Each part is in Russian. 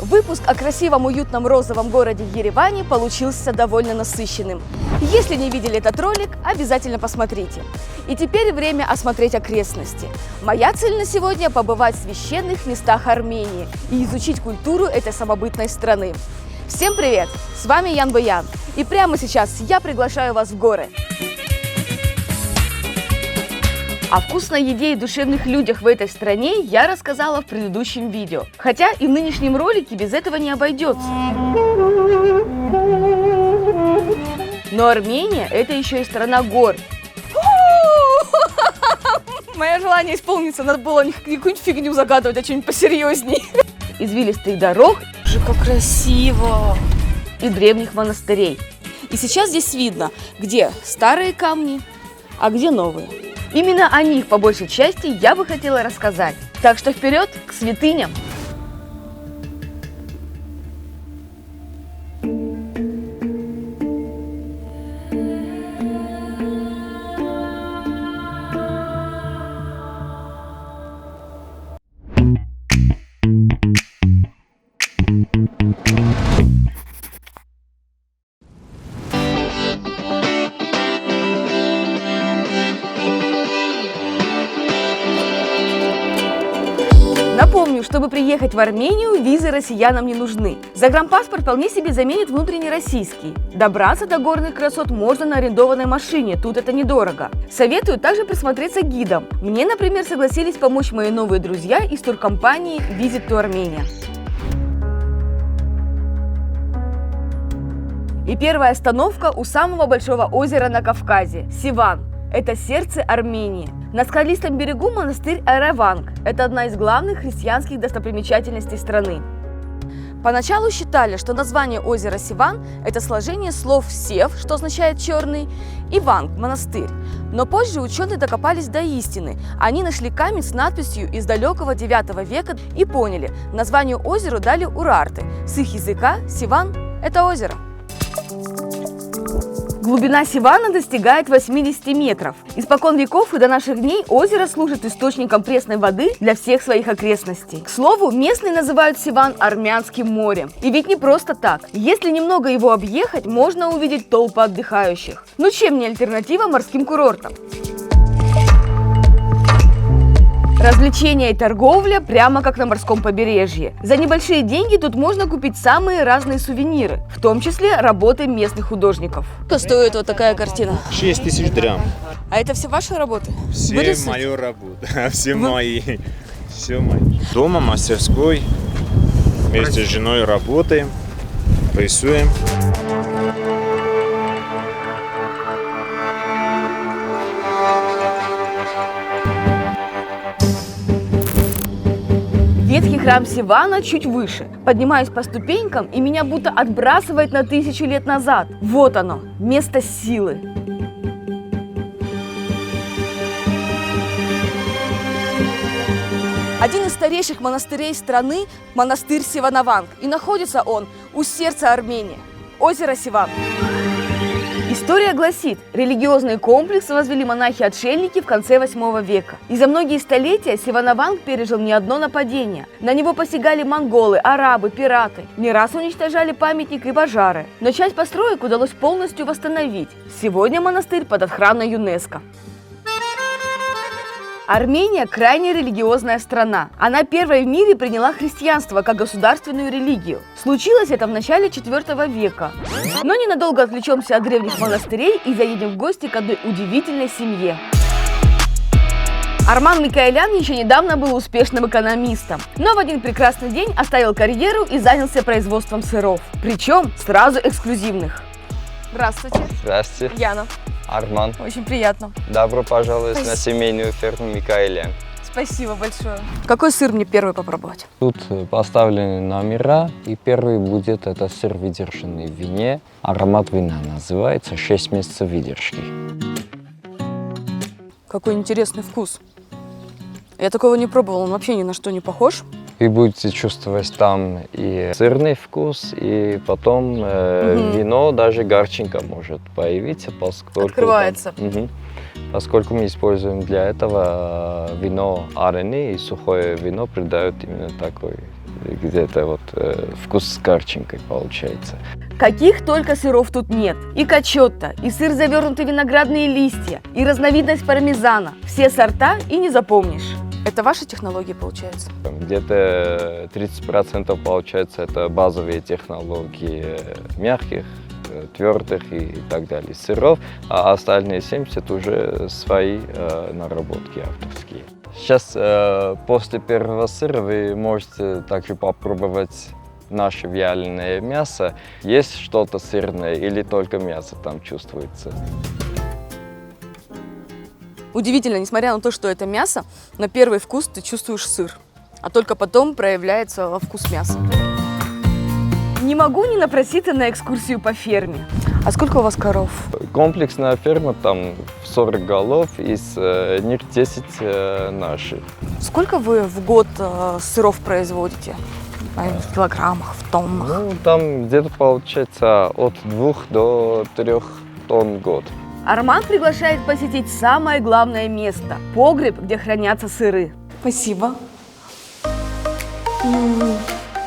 Выпуск о красивом, уютном розовом городе Ереване получился довольно насыщенным. Если не видели этот ролик, обязательно посмотрите. И теперь время осмотреть окрестности. Моя цель на сегодня – побывать в священных местах Армении и изучить культуру этой самобытной страны. Всем привет! С вами Ян Боян. И прямо сейчас я приглашаю вас в горы. О вкусной еде и душевных людях в этой стране я рассказала в предыдущем видео. Хотя и в нынешнем ролике без этого не обойдется. Но Армения – это еще и страна гор. Мое желание исполнится, надо было не какую-нибудь фигню загадывать, а что-нибудь посерьезней. Извилистых дорог, как красиво, и древних монастырей. И сейчас здесь видно, где старые камни, а где новые. Именно о них по большей части я бы хотела рассказать. Так что вперед к святыням! Напомню, чтобы приехать в Армению, визы россиянам не нужны. Загранпаспорт вполне себе заменит внутренний российский. Добраться до горных красот можно на арендованной машине, тут это недорого. Советую также присмотреться к гидам. Мне, например, согласились помочь мои новые друзья из туркомпании Visit to Armenia. И первая остановка у самого большого озера на Кавказе – Сиван. Это сердце Армении. На скалистом берегу монастырь Ереван. Это одна из главных христианских достопримечательностей страны. Поначалу считали, что название озера Сиван – это сложение слов «сев», что означает «черный», и «ванг» – монастырь. Но позже ученые докопались до истины. Они нашли камень с надписью из далекого 9 века и поняли – название озеру дали урарты. С их языка Сиван – это озеро. Глубина Сивана достигает 80 метров. Испокон веков и до наших дней озеро служит источником пресной воды для всех своих окрестностей. К слову, местные называют Сиван Армянским морем. И ведь не просто так. Если немного его объехать, можно увидеть толпы отдыхающих. Ну чем не альтернатива морским курортам? Развлечения и торговля прямо как на морском побережье. За небольшие деньги тут можно купить самые разные сувениры, в том числе работы местных художников. Что стоит вот такая картина? 6000 драм. А это все ваши работы? Все мои работы, все мои. Все мои. Дома, мастерской, вместе с женой работаем, рисуем. Ветхий храм Сивана чуть выше. Поднимаюсь по ступенькам, и меня будто отбрасывает на 1000 лет назад. Вот оно, место силы. Один из старейших монастырей страны – монастырь Сиванаванг. И находится он у сердца Армении – озеро Сиван. История гласит, религиозный комплекс возвели монахи-отшельники в конце 8 века. И за многие столетия Сиванаванг пережил не одно нападение. На него посягали монголы, арабы, пираты. Не раз уничтожали памятник и пожары. Но часть построек удалось полностью восстановить. Сегодня монастырь под охраной ЮНЕСКО. Армения – крайне религиозная страна. Она первой в мире приняла христианство как государственную религию. Случилось это в начале 4 века. Но ненадолго отвлечемся от древних монастырей и заедем в гости к одной удивительной семье. Арман Микаэлян еще недавно был успешным экономистом, но в один прекрасный день оставил карьеру и занялся производством сыров. Причем сразу эксклюзивных. Здравствуйте. Здравствуйте. Яна. Арман. Очень приятно. Добро пожаловать на семейную ферму Микаэлян. Спасибо большое. Какой сыр мне первый попробовать? Тут поставлены номера, и первый будет это сыр, выдержанный в вине. Аромат вина называется 6 месяцев выдержки. Какой интересный вкус. Я такого не пробовала, он вообще ни на что не похож. Вы будете чувствовать там и сырный вкус, и потом вино, даже горчинка может появиться, поскольку... Открывается. Поскольку мы используем для этого вино арены, и сухое вино придает именно такой где-то вот вкус с гарчинкой получается. Каких только сыров тут нет. И качотто, и сыр, завернутый в виноградные листья, и разновидность пармезана. Все сорта и не запомнишь. Это ваша технология получается? Где-то 30% получается это базовые технологии мягких, твердых и так далее сыров, а остальные 70% уже свои наработки авторские. Сейчас после первого сыра вы можете также попробовать наше вяленое мясо. Есть что-то сырное или только мясо там чувствуется? Удивительно, несмотря на то, что это мясо, на первый вкус ты чувствуешь сыр, а только потом проявляется вкус мяса. Не могу не напроситься на экскурсию по ферме. А сколько у вас коров? Комплексная ферма, там 40 голов, из них 10 наши. Сколько вы в год сыров производите? В килограммах, в тоннах? Ну, там где-то получается от 2 до 3 тонн в год. Арман приглашает посетить самое главное место – погреб, где хранятся сыры. Спасибо.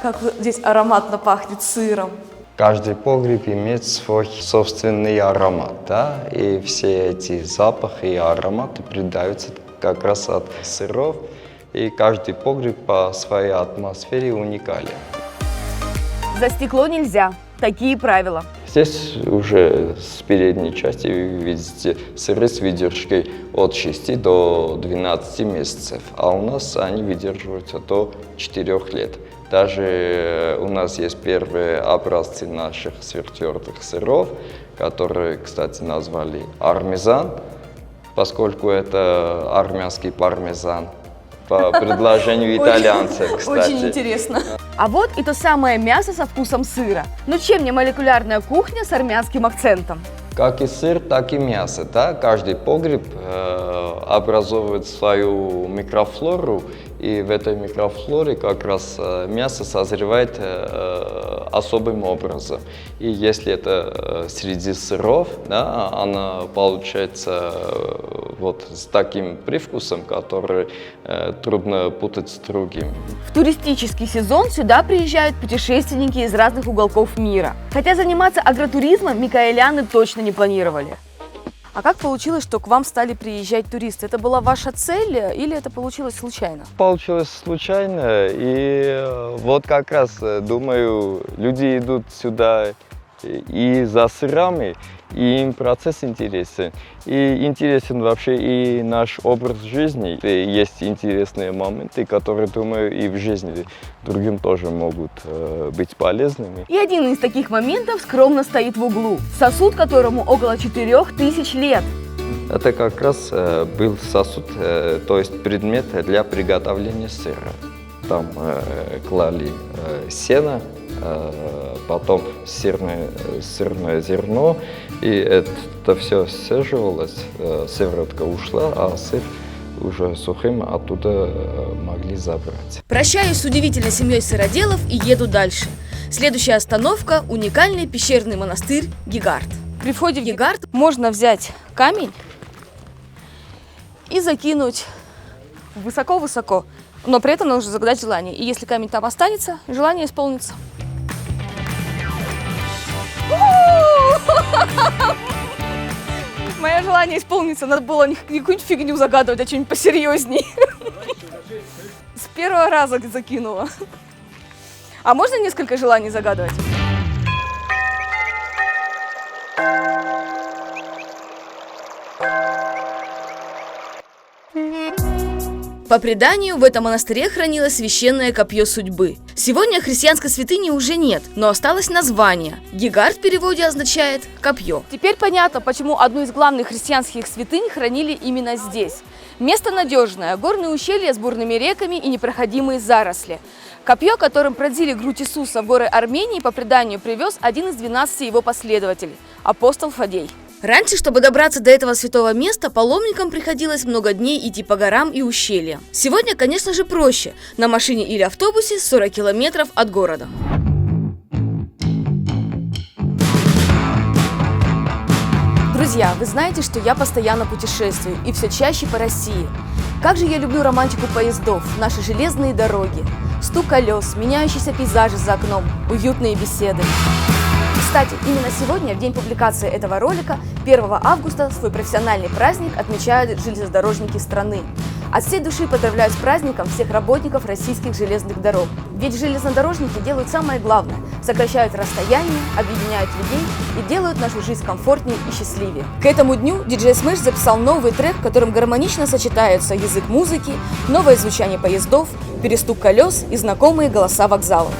Как здесь ароматно пахнет сыром. Каждый погреб имеет свой собственный аромат, да? И все эти запахи и ароматы передаются как раз от сыров. И каждый погреб по своей атмосфере уникален. За стекло нельзя. Такие правила. Здесь уже с передней части вы видите сыры с выдержкой от 6 до 12 месяцев, а у нас они выдерживаются до 4 лет. Даже у нас есть первые образцы наших сверхтвердых сыров, которые, кстати, назвали армезан, поскольку это армянский пармезан. По предложению итальянцев, кстати. Очень интересно. А вот и то самое мясо со вкусом сыра. Но чем не молекулярная кухня с армянским акцентом? Как и сыр, так и мясо. Да? Каждый погреб образовывает свою микрофлору, и в этой микрофлоре как раз мясо созревает особым образом. И если это среди сыров, да, она получается вот с таким привкусом, который трудно путать с другим. В туристический сезон сюда приезжают путешественники из разных уголков мира. Хотя заниматься агротуризмом микаэляны точно не планировали. А как получилось, что к вам стали приезжать туристы? Это была ваша цель или это получилось случайно? Получилось случайно, и вот как раз, думаю, люди идут сюда и за сырами, и им процесс интересен. И интересен вообще и наш образ жизни. И есть интересные моменты, которые, думаю, и в жизни другим тоже могут быть полезными. И один из таких моментов скромно стоит в углу. Сосуд, которому около 4000 лет. Это как раз был сосуд, то есть предмет для приготовления сыра. Там клали сено, потом сырное зерно, и это все сцеживалось, сыворотка ушла, а сыр уже сухим оттуда могли забрать. Прощаюсь с удивительной семьей сыроделов и еду дальше. Следующая остановка – уникальный пещерный монастырь Гигард. При входе в Гигард можно взять камень и закинуть высоко-высоко, но при этом нужно загадать желание. И если камень там останется, желание исполнится. Мое желание исполнится. Надо было не какую-нибудь фигню загадывать, а что-нибудь посерьезней. С первого раза закинула. А можно несколько желаний загадывать? По преданию, в этом монастыре хранилось священное копье судьбы. Сегодня христианской святыни уже нет, но осталось название. Гигард в переводе означает «копье». Теперь понятно, почему одну из главных христианских святынь хранили именно здесь. Место надежное, горные ущелья с бурными реками и непроходимые заросли. Копье, которым пронзили грудь Иисуса в горы Армении, по преданию привез один из 12 его последователей – апостол Фадей. Раньше, чтобы добраться до этого святого места, паломникам приходилось много дней идти по горам и ущельям. Сегодня, конечно же, проще – на машине или автобусе 40 километров от города. Друзья, вы знаете, что я постоянно путешествую и все чаще по России. Как же я люблю романтику поездов, наши железные дороги. Стук колес, меняющиеся пейзажи за окном, уютные беседы. Кстати, именно сегодня, в день публикации этого ролика, 1 августа, свой профессиональный праздник отмечают железнодорожники страны. От всей души поздравляю с праздником всех работников российских железных дорог. Ведь железнодорожники делают самое главное – сокращают расстояния, объединяют людей и делают нашу жизнь комфортнее и счастливее. К этому дню DJ Smash записал новый трек, в котором гармонично сочетаются язык музыки, новое звучание поездов, перестук колес и знакомые голоса вокзалов.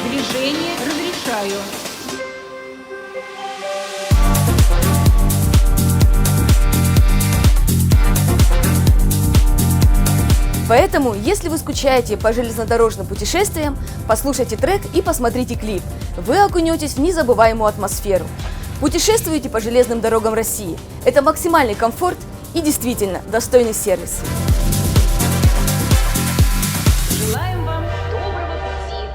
Движение разрешаю. Поэтому, если вы скучаете по железнодорожным путешествиям, послушайте трек и посмотрите клип. Вы окунетесь в незабываемую атмосферу. Путешествуйте по железным дорогам России. Это максимальный комфорт и действительно достойный сервис. Желаем вам доброго пути.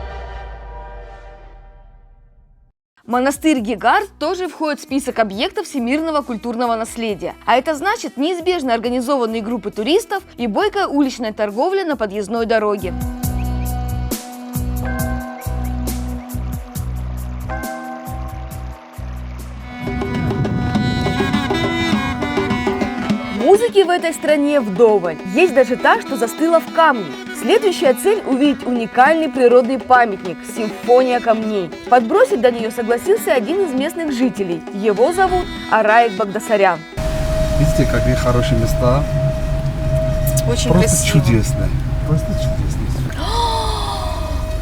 Монастырь Гегард тоже входит в список объектов всемирного культурного наследия. А это значит неизбежно организованные группы туристов и бойкая уличная торговля на подъездной дороге. Музыки в этой стране вдоволь. Есть даже та, что застыла в камне. Следующая цель – увидеть уникальный природный памятник – симфония камней. Подбросить до нее согласился один из местных жителей. Его зовут Араик Багдасарян. Видите, какие хорошие места. Очень Просто красиво. чудесные. Просто чудесные.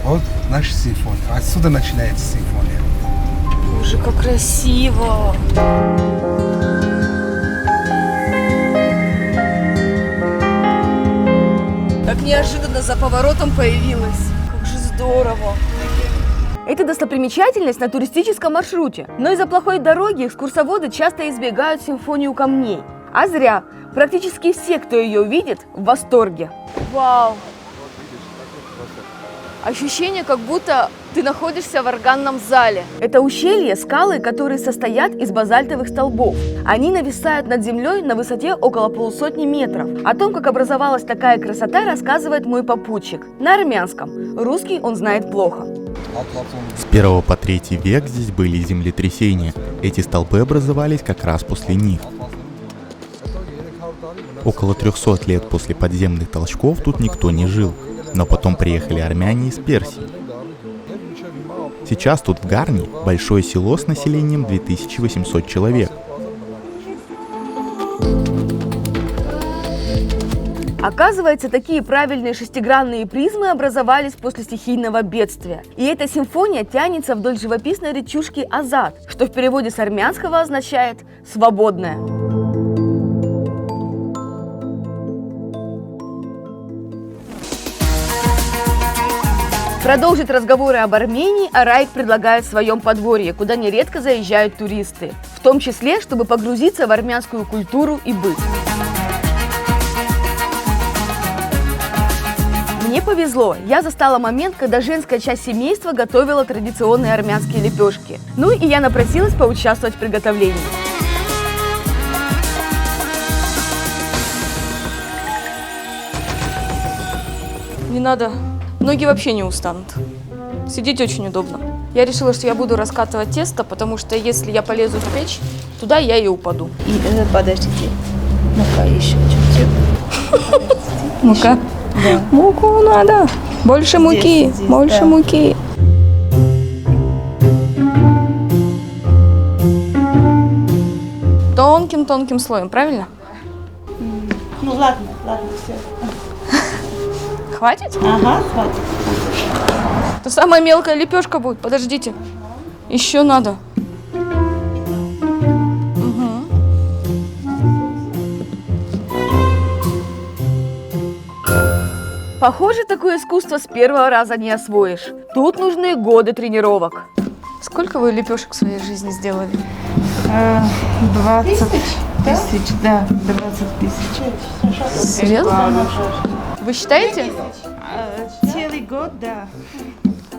Вот наша симфония. Отсюда начинается симфония. Боже, как красиво! Как неожиданно за поворотом появилась. Как же здорово! Это достопримечательность на туристическом маршруте. Но из-за плохой дороги экскурсоводы часто избегают симфонию камней. А зря. Практически все, кто ее увидит, в восторге. Вау! Ощущение, как будто ты находишься в органном зале. Это ущелье – скалы, которые состоят из базальтовых столбов. Они нависают над землей на высоте около 150 метров. О том, как образовалась такая красота, рассказывает мой попутчик. На армянском. Русский он знает плохо. С 1 по 3 век здесь были землетрясения. Эти столбы образовались как раз после них. Около 300 лет после подземных толчков тут никто не жил. Но потом приехали армяне из Персии. Сейчас тут в Гарни большое село с населением 2800 человек. Оказывается, такие правильные шестигранные призмы образовались после стихийного бедствия. И эта симфония тянется вдоль живописной речушки Азат, что в переводе с армянского означает «свободная». Продолжить разговоры об Армении Араик предлагает в своем подворье, куда нередко заезжают туристы, в том числе, чтобы погрузиться в армянскую культуру и быт. Мне повезло, я застала момент, когда женская часть семейства готовила традиционные армянские лепешки. Ну и я напросилась поучаствовать в приготовлении. Не надо. Ноги вообще не устанут. Сидеть очень удобно. Я решила, что я буду раскатывать тесто, потому что если я полезу в печь, туда я и упаду. И подождите. Ну-ка, еще чуть-чуть. Мука? Да. Муку надо. Больше муки. Здесь, Больше да. муки. Тонким-тонким слоем, правильно? Ну ладно, все. Хватит? Ага, хватит. Это самая мелкая лепешка будет. Подождите. Еще надо. Похоже, такое искусство с первого раза не освоишь. Тут нужны годы тренировок. Сколько вы лепешек в своей жизни сделали? 20 тысяч, да, 20 тысяч. Серьезно? Вы считаете? Целый год, да.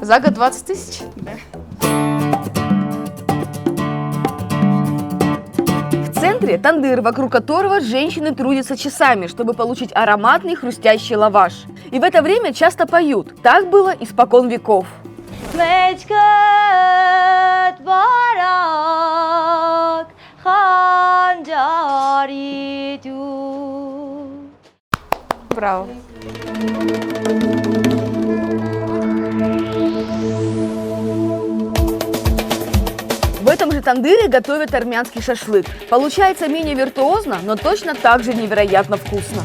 За год 20 тысяч? Да. В центре тандыр, вокруг которого женщины трудятся часами, чтобы получить ароматный хрустящий лаваш. И в это время часто поют. Так было испокон веков. Браво. В этом же тандыре готовят армянский шашлык. Получается менее виртуозно, но точно так же невероятно вкусно.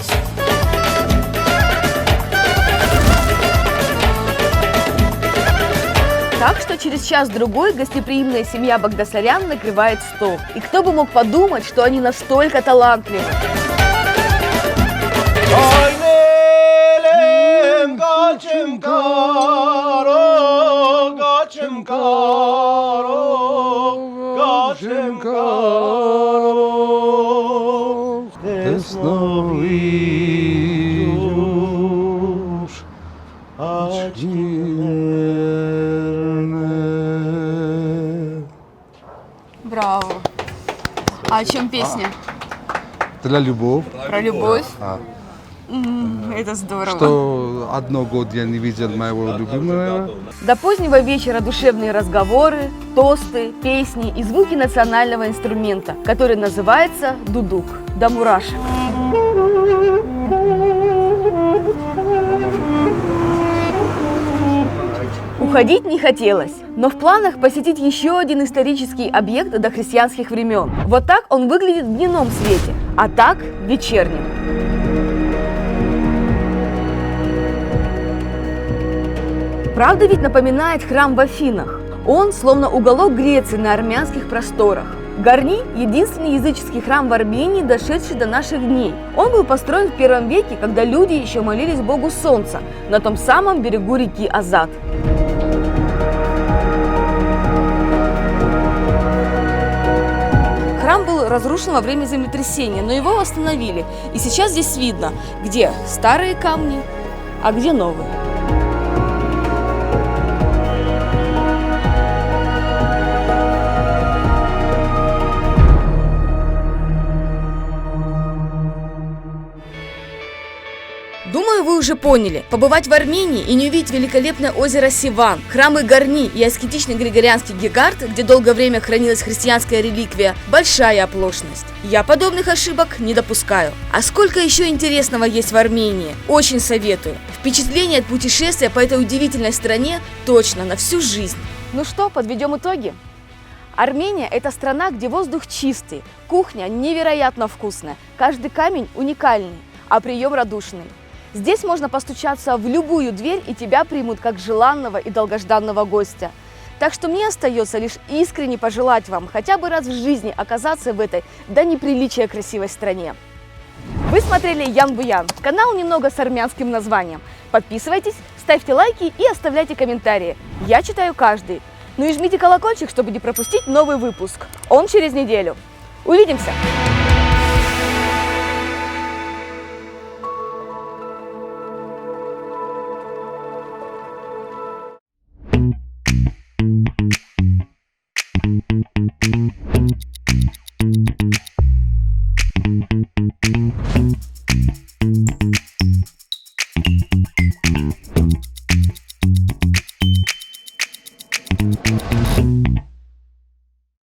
Так что через час-другой гостеприимная семья Багдасарян накрывает стол. И кто бы мог подумать, что они настолько талантливы. Браво. А о чем песня? Для любовь. Про любовь? Это здорово. Что одно год я не видел моего любимого. До позднего вечера душевные разговоры, тосты, песни и звуки национального инструмента, который называется дудук, до мурашек. Уходить не хотелось, но в планах посетить еще один исторический объект дохристианских времен. Вот так он выглядит в дневном свете, а так в вечернем. Правда ведь напоминает храм в Афинах. Он словно уголок Греции на армянских просторах. Гарни – единственный языческий храм в Армении, дошедший до наших дней. Он был построен в 1 веке, когда люди еще молились богу солнца на том самом берегу реки Азат. Храм был разрушен во время землетрясения, но его восстановили. И сейчас здесь видно, где старые камни, а где новые. Думаю, вы уже поняли, побывать в Армении и не увидеть великолепное озеро Сиван, храмы Гарни и аскетичный Григорианский Гегард, где долгое время хранилась христианская реликвия, большая оплошность. Я подобных ошибок не допускаю. А сколько еще интересного есть в Армении? Очень советую. Впечатление от путешествия по этой удивительной стране точно на всю жизнь. Ну что, подведем итоги? Армения – это страна, где воздух чистый, кухня невероятно вкусная, каждый камень уникальный, а прием радушный. Здесь можно постучаться в любую дверь, и тебя примут как желанного и долгожданного гостя. Так что мне остается лишь искренне пожелать вам хотя бы раз в жизни оказаться в этой до неприличия красивой стране. Вы смотрели Ян Буян, канал немного с армянским названием. Подписывайтесь, ставьте лайки и оставляйте комментарии. Я читаю каждый. Ну и жмите колокольчик, чтобы не пропустить новый выпуск. Он через неделю. Увидимся!